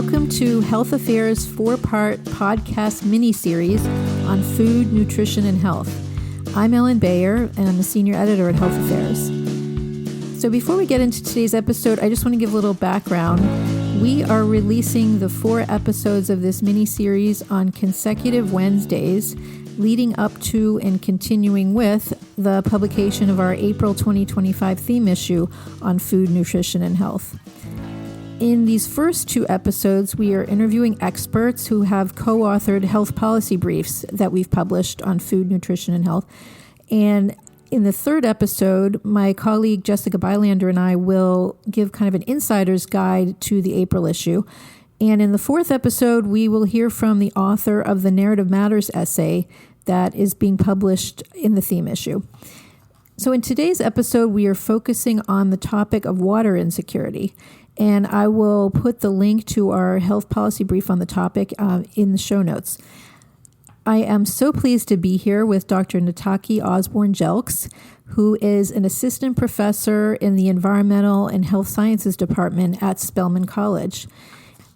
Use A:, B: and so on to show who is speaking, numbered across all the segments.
A: Welcome to Health Affairs 4-part podcast mini-series on food, nutrition, and health. I'm Ellen Bayer, and I'm the senior editor at Health Affairs. So before we get into today's episode, I just want to give a little background. We are releasing the 4 episodes of this mini-series on consecutive Wednesdays, leading up to and continuing with the publication of our April 2025 theme issue on food, nutrition, and health. In these first 2 episodes, we are interviewing experts who have co-authored health policy briefs that we've published on food, nutrition, and health. And in the 3rd episode, my colleague Jessica Bylander and I will give kind of an insider's guide to the April issue. And in the 4th episode, we will hear from the author of the Narrative Matters essay that is being published in the theme issue. So in today's episode, we are focusing on the topic of water insecurity. And I will put the link to our health policy brief on the topic in the show notes. I am so pleased to be here with Dr. Na'Taki Osborne Jelks, who is an assistant professor in the Environmental and Health Sciences Department at Spelman College.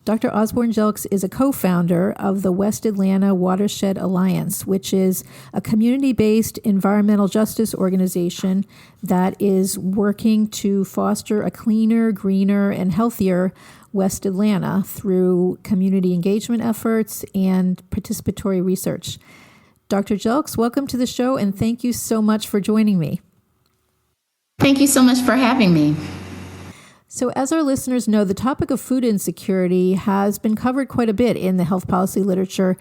A: Dr. Osborne Jelks is a co-founder of the West Atlanta Watershed Alliance, which is a community-based environmental justice organization that is working to foster a cleaner, greener, and healthier West Atlanta through community engagement efforts and participatory research. Dr. Jelks, welcome to the show, and thank you so much for joining me.
B: Thank you so much for having me.
A: So as our listeners know, the topic of food insecurity has been covered quite a bit in the health policy literature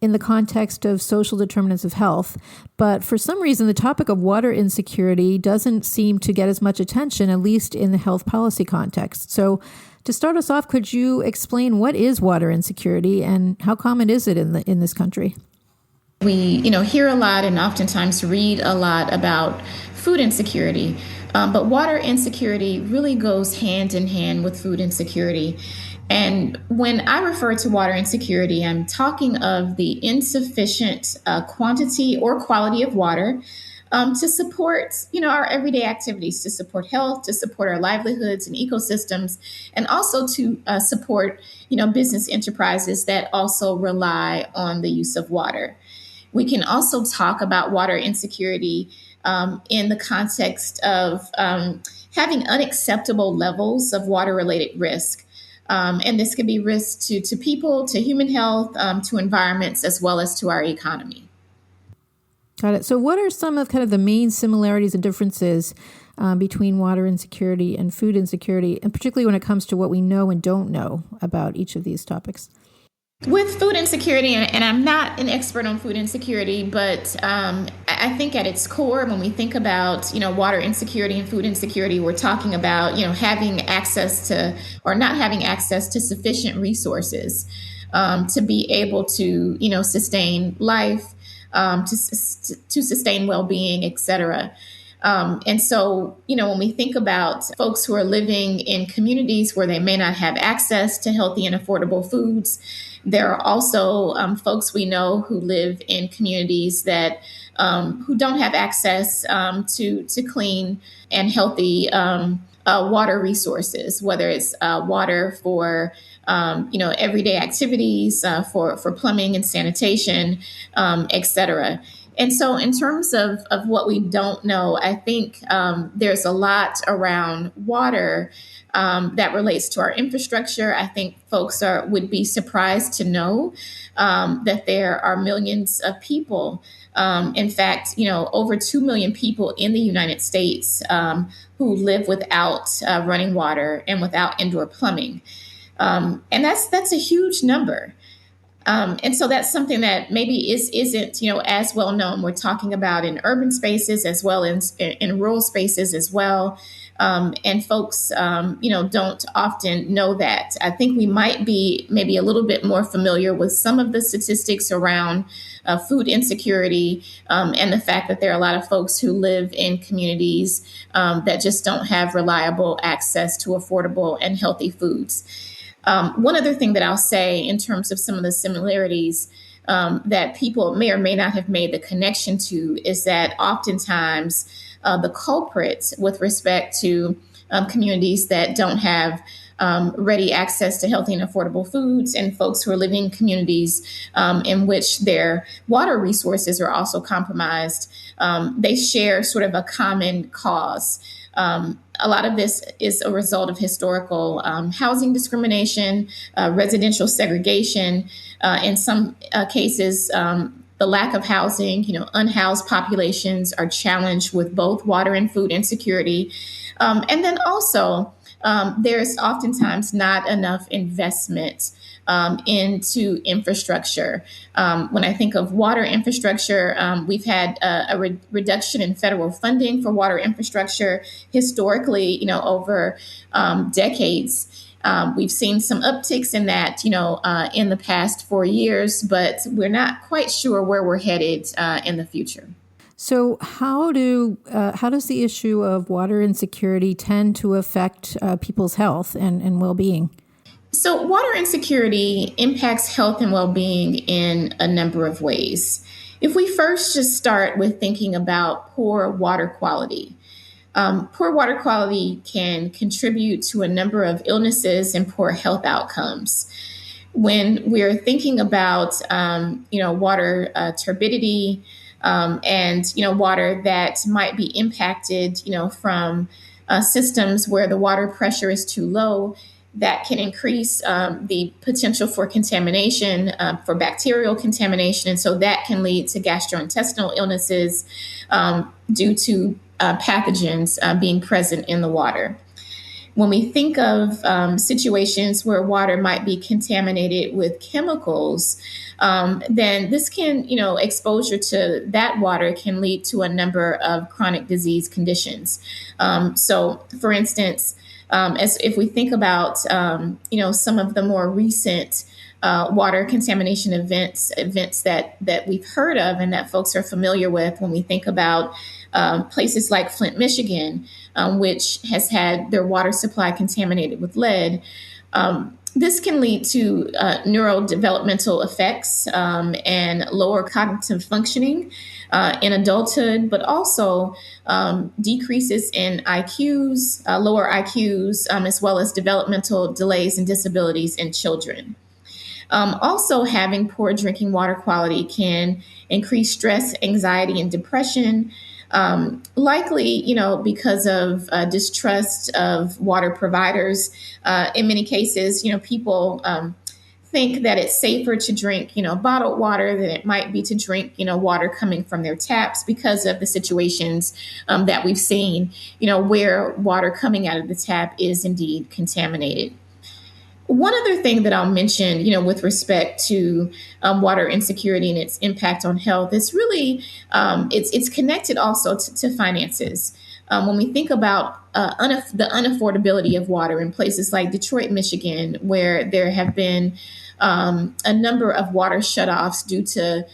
A: in the context of social determinants of health. But for some reason, the topic of water insecurity doesn't seem to get as much attention, at least in the health policy context. So to start us off, could you explain what is water insecurity and how common is it in this country?
B: We, hear a lot and oftentimes read a lot about food insecurity. But water insecurity really goes hand in hand with food insecurity. And when I refer to water insecurity, I'm talking of the insufficient quantity or quality of water to support, our everyday activities, to support health, to support our livelihoods and ecosystems, and also to support, business enterprises that also rely on the use of water. We can also talk about water insecurity in the context of having unacceptable levels of water-related risk. And this can be risk to people, to human health, to environments, as well as to our economy.
A: Got it. So what are some of kind of the main similarities and differences between water insecurity and food insecurity, and particularly when it comes to what we know and don't know about each of these topics?
B: With food insecurity, and I'm not an expert on food insecurity, but I think at its core, when we think about, water insecurity and food insecurity, we're talking about, having access to or not having access to sufficient resources to be able to, sustain life, to sustain well-being, et cetera. And so, when we think about folks who are living in communities where they may not have access to healthy and affordable foods, there are also folks we know who live in communities that who don't have access to clean and healthy water resources, whether it's water for everyday activities, for plumbing and sanitation, et cetera. And so in terms of what we don't know, I think there's a lot around water that relates to our infrastructure. I think folks would be surprised to know that there are millions of people, in fact, over 2 million people in the United States who live without running water and without indoor plumbing. And that's a huge number. And so that's something that maybe isn't, as well known. We're talking about in urban spaces as well as in rural spaces as well. And folks, don't often know that. I think we might be maybe a little bit more familiar with some of the statistics around food insecurity and the fact that there are a lot of folks who live in communities that just don't have reliable access to affordable and healthy foods. One other thing that I'll say in terms of some of the similarities that people may or may not have made the connection to is that oftentimes the culprits with respect to communities that don't have ready access to healthy and affordable foods, and folks who are living in communities in which their water resources are also compromised. They share sort of a common cause. A lot of this is a result of historical housing discrimination, residential segregation, in some cases, the lack of housing. Unhoused populations are challenged with both water and food insecurity. And then also, there's oftentimes not enough investment into infrastructure. When I think of water infrastructure, we've had a reduction in federal funding for water infrastructure historically, over decades. We've seen some upticks in that, in the past 4 years, but we're not quite sure where we're headed in the future.
A: So how does the issue of water insecurity tend to affect people's health and well-being?
B: So water insecurity impacts health and well-being in a number of ways. If we first just start with thinking about poor water quality, poor water quality can contribute to a number of illnesses and poor health outcomes. When we're thinking about, water turbidity, and water that might be impacted, from systems where the water pressure is too low, that can increase the potential for contamination, for bacterial contamination, and so that can lead to gastrointestinal illnesses due to pathogens being present in the water. When we think of situations where water might be contaminated with chemicals, then this can, exposure to that water can lead to a number of chronic disease conditions. So, for instance, as if we think about, some of the more recent water contamination events that we've heard of and that folks are familiar with, when we think about places like Flint, Michigan, which has had their water supply contaminated with lead. This can lead to neurodevelopmental effects and lower cognitive functioning in adulthood, but also decreases in IQs, lower IQs, as well as developmental delays and disabilities in children. Also, having poor drinking water quality can increase stress, anxiety, and depression. Likely, because of distrust of water providers. In many cases, people think that it's safer to drink, bottled water than it might be to drink, water coming from their taps because of the situations that we've seen, where water coming out of the tap is indeed contaminated. One other thing that I'll mention, with respect to water insecurity and its impact on health, is really it's connected also to finances. When we think about the unaffordability of water in places like Detroit, Michigan, where there have been a number of water shutoffs due to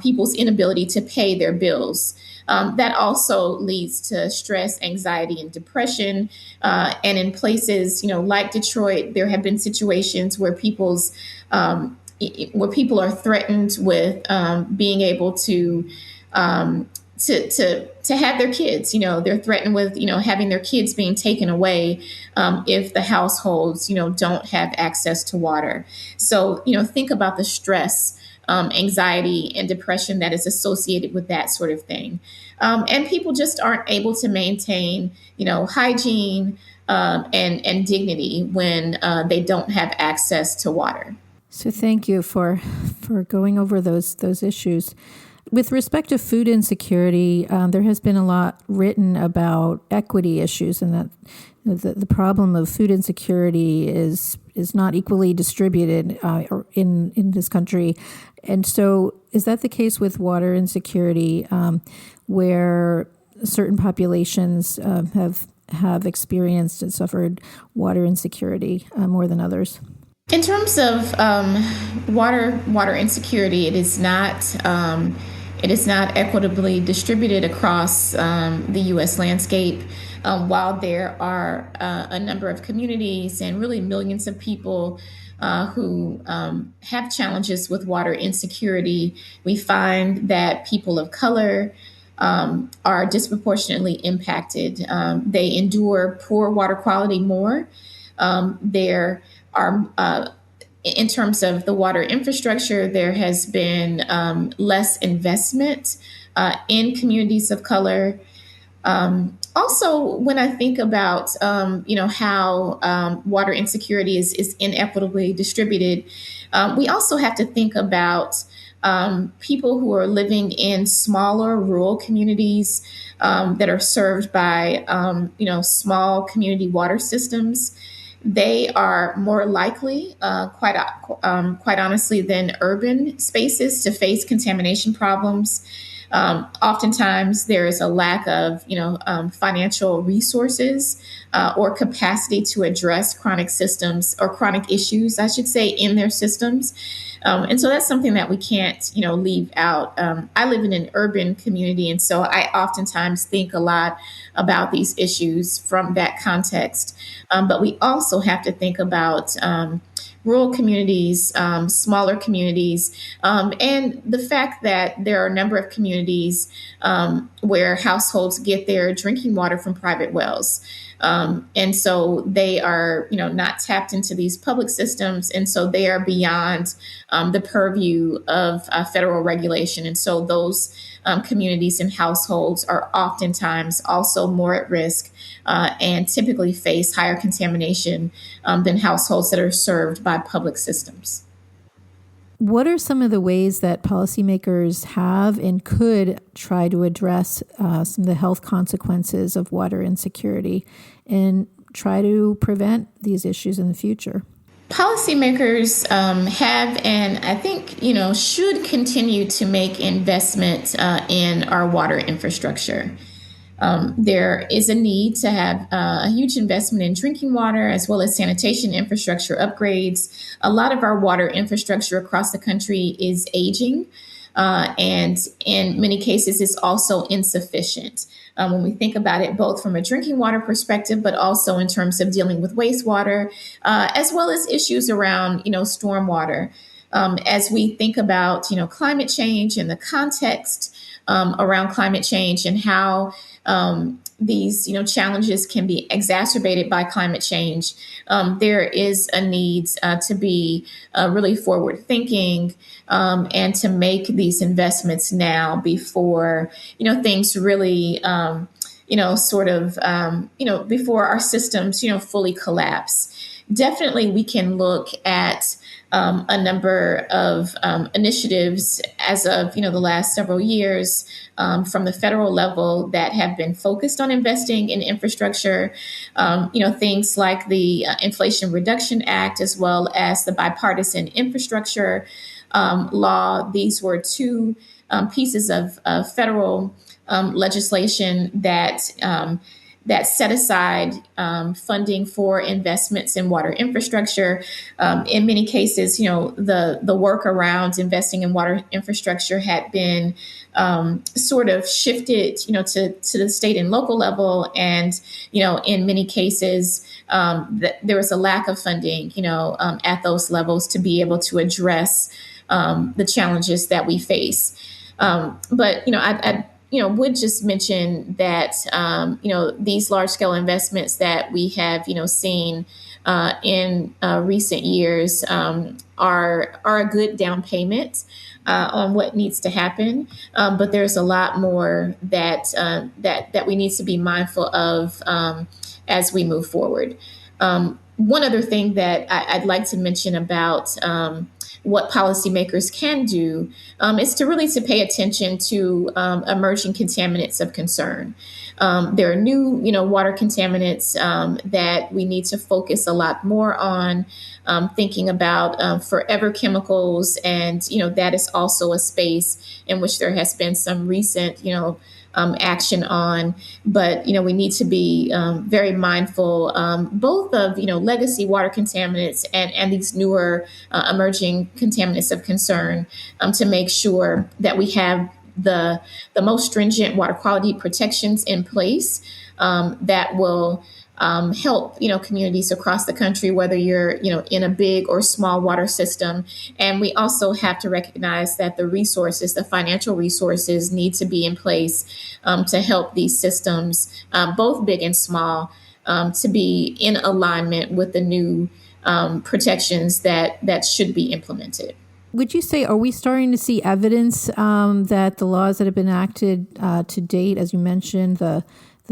B: people's inability to pay their bills. That also leads to stress, anxiety, and depression. And in places, like Detroit, there have been situations where people are threatened with being able to have their kids. They're threatened with having their kids being taken away if the households don't have access to water. So think about the stress, anxiety, and depression that is associated with that sort of thing. And people just aren't able to maintain, hygiene and dignity when they don't have access to water.
A: So thank you for going over those issues. With respect to food insecurity, there has been a lot written about equity issues, and that the problem of food insecurity is not equally distributed in this country. And so is that the case with water insecurity, where certain populations have experienced and suffered water insecurity more than others?
B: In terms of water insecurity, it is not equitably distributed across the U.S. landscape. While there are a number of communities and really millions of people who have challenges with water insecurity, we find that people of color are disproportionately impacted. They endure poor water quality more. There are in terms of the water infrastructure, there has been less investment in communities of color. Also, when I think about how water insecurity is inequitably distributed, we also have to think about people who are living in smaller rural communities that are served by small community water systems. They are more likely, quite honestly, than urban spaces to face contamination problems. Oftentimes, there is a lack of, financial resources or capacity to address chronic systems or chronic issues, I should say, in their systems. And so that's something that we can't, leave out. I live in an urban community, and so I oftentimes think a lot about these issues from that context. But we also have to think about rural communities, smaller communities, and the fact that there are a number of communities where households get their drinking water from private wells. And so they are, not tapped into these public systems. And so they are beyond the purview of federal regulation. And so those communities and households are oftentimes also more at risk and typically face higher contamination than households that are served by public systems.
A: What are some of the ways that policymakers have and could try to address some of the health consequences of water insecurity and try to prevent these issues in the future?
B: Policymakers have and I think, should continue to make investment in our water infrastructure. There is a need to have a huge investment in drinking water as well as sanitation infrastructure upgrades. A lot of our water infrastructure across the country is aging, and in many cases, is also insufficient. When we think about it, both from a drinking water perspective, but also in terms of dealing with wastewater, as well as issues around, stormwater. As we think about, climate change and the context around climate change and how these challenges can be exacerbated by climate change. There is a need to be really forward thinking and to make these investments now before things really before our systems fully collapse. Definitely, we can look at a number of initiatives as of the last several years from the federal level that have been focused on investing in infrastructure. Things like the Inflation Reduction Act, as well as the bipartisan infrastructure law. These were two pieces of federal legislation that set aside funding for investments in water infrastructure. In many cases, the work around investing in water infrastructure had been sort of shifted, to the state and local level, and in many cases, there was a lack of funding, at those levels to be able to address the challenges that we face. But I would just mention that, these large scale investments that we have, seen in recent years are a good down payment on what needs to happen. But there's a lot more that we need to be mindful of as we move forward. One other thing that I'd like to mention about what policymakers can do is to really pay attention to emerging contaminants of concern. There are new, water contaminants that we need to focus a lot more on, thinking about forever chemicals. And, that is also a space in which there has been some recent, action on. But, we need to be very mindful both of, legacy water contaminants and these newer emerging contaminants of concern to make sure that we have the most stringent water quality protections in place that will help communities across the country, whether you're in a big or small water system. And we also have to recognize that the financial resources need to be in place to help these systems, both big and small, to be in alignment with the new protections that should be implemented.
A: Would you say, are we starting to see evidence that the laws that have been enacted to date, as you mentioned, the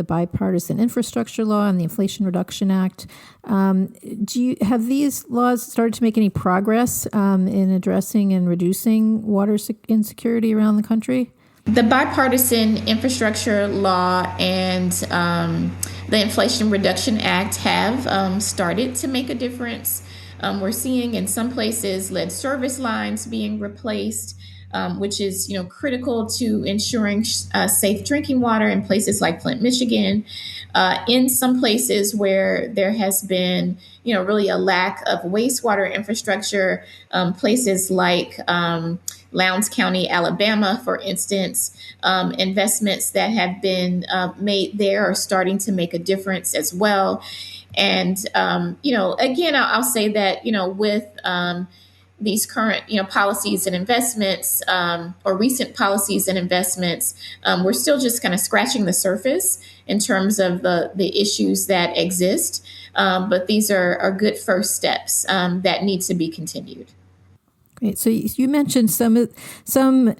A: bipartisan infrastructure law and the Inflation Reduction Act, have these laws started to make any progress in addressing and reducing water insecurity around the country?
B: The bipartisan infrastructure law and the Inflation Reduction Act have started to make a difference. We're seeing in some places lead service lines being replaced, which is critical to ensuring safe drinking water in places like Flint, Michigan. In some places where there has been really a lack of wastewater infrastructure, places like Lowndes County, Alabama, for instance, investments that have been made there are starting to make a difference as well. And, again, I'll say that, with these current, policies and investments or recent policies and investments, we're still just kind of scratching the surface in terms of the issues that exist. But these are good first steps that need to be continued.
A: Great. So you mentioned some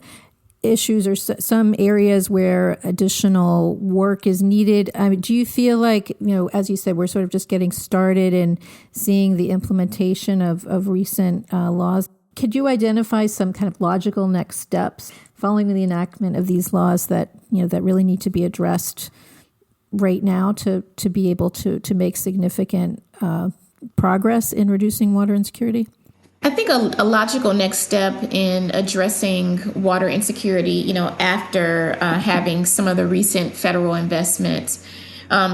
A: issues or some areas where additional work is needed. Do you feel like, as you said, we're sort of just getting started and seeing the implementation of recent laws? Could you identify some kind of logical next steps following the enactment of these laws that really need to be addressed right now to be able to make significant progress in reducing water insecurity?
B: I think a logical next step in addressing water insecurity, after having some of the recent federal investments,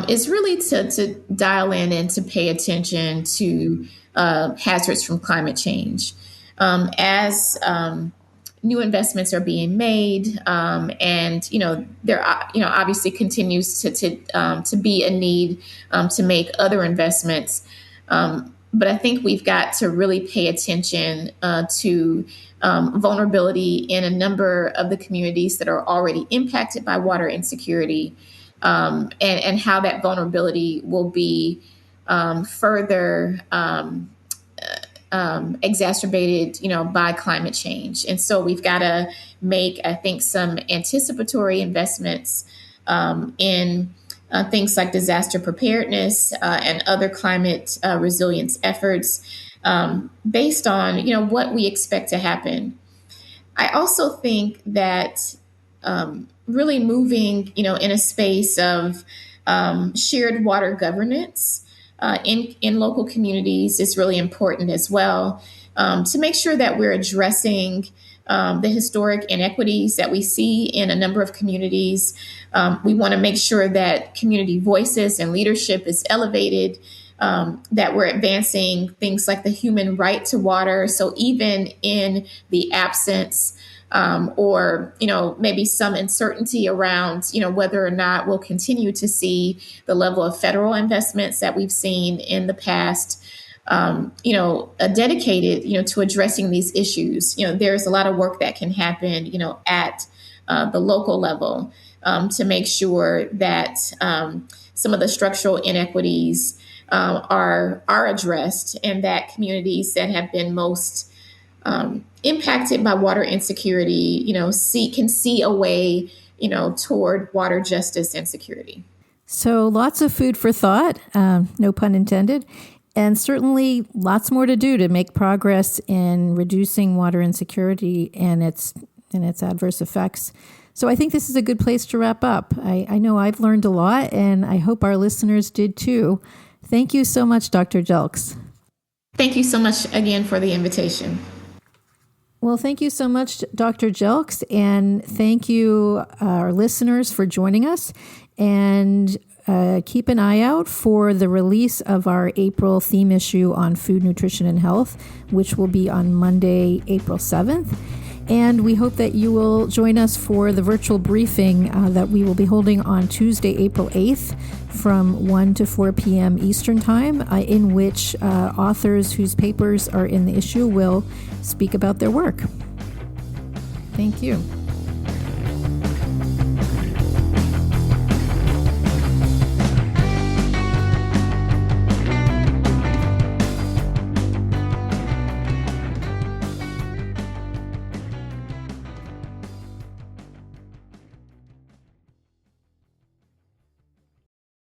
B: is really to dial in and to pay attention to hazards from climate change. As new investments are being made, and there obviously continues to be a need to make other investments. But I think we've got to really pay attention to vulnerability in a number of the communities that are already impacted by water insecurity, and how that vulnerability will be further exacerbated, by climate change. And so we've got to make, I think, some anticipatory investments in things like disaster preparedness and other climate resilience efforts based on, what we expect to happen. I also think that really moving, in a space of shared water governance in local communities is really important as well, to make sure that we're addressing the historic inequities that we see in a number of communities. We want to make sure that community voices and leadership is elevated, that we're advancing things like the human right to water. So even in the absence or, maybe some uncertainty around, whether or not we'll continue to see the level of federal investments that we've seen in the past, dedicated, to addressing these issues. There's a lot of work that can happen, at the local level to make sure that some of the structural inequities are addressed, and that communities that have been most impacted by water insecurity, can see a way, toward water justice and security.
A: So lots of food for thought, no pun intended. And certainly lots more to do to make progress in reducing water insecurity and its adverse effects. So I think this is a good place to wrap up. I know I've learned a lot, and I hope our listeners did too. Thank you so much, Dr. Jelks.
B: Thank you so much again for the invitation.
A: Well, thank you so much, Dr. Jelks, and thank you, our listeners, for joining us. And keep an eye out for the release of our April theme issue on food, nutrition, and health, which will be on Monday, April 7th. And we hope that you will join us for the virtual briefing that we will be holding on Tuesday, April 8th from 1 to 4 p.m. Eastern Time, in which authors whose papers are in the issue will speak about their work. Thank you.